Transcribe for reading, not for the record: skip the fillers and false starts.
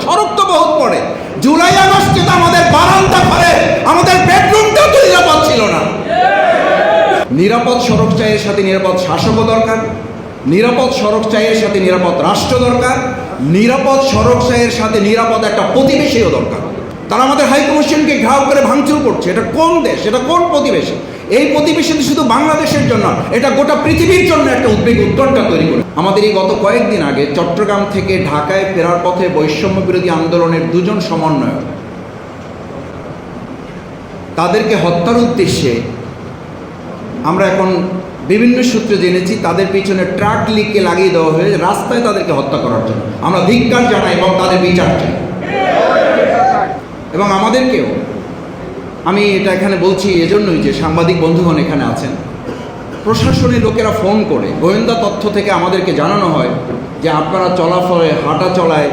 সড়ক তো বহুত পড়ে। জুলাই আগস্টে তো আমাদের বারান্দা ঘরে, আমাদের বেডরুমটাও তো নিরাপদ ছিল না। নিরাপদ সড়ক চাইয়ের সাথে নিরাপদ শাসকও দরকার, নিরাপদ সড়ক চাইয়ের সাথে নিরাপদ রাষ্ট্র দরকার, নিরাপদ সড়ক চাইয়ের সাথে নিরাপদ একটা প্রতিবেশীও দরকার। তারা আমাদের হাইকমিশনকে ঘাও করে ভাঙচুর করছে। এটা কোন দেশ? এটা কোন প্রতিবেশী? এই প্রতিবেশী শুধু বাংলাদেশের জন্য, এটা গোটা পৃথিবীর জন্য একটা উদ্বেগ উত্তরটা তৈরি করে। আমাদের এই গত কয়েকদিন আগে চট্টগ্রাম থেকে ঢাকায় ফেরার পথে বৈষম্য বিরোধী আন্দোলনের দুজন সমন্বয়ক, তাদেরকে হত্যার উদ্দেশ্যে আমরা এখন বিভিন্ন সূত্রে জেনেছি তাদের পিছনে ট্রাক লিকে লাগিয়ে দেওয়া হয়েছে রাস্তায় তাদেরকে হত্যা করার জন্য। আমরা ধিক্কার জানাই এবং তাদের বিচার চাই। এবং আমাদেরকেও, আমি এটা এখানে বলছি এজন্যই যে সাংবাদিক বন্ধুগণ এখানে আছেন, প্রশাসনের লোকেরা ফোন করে গোয়েন্দা তথ্য থেকে আমাদেরকে জানানো হয় যে আপনারা চলাফলে হাঁটা চলায়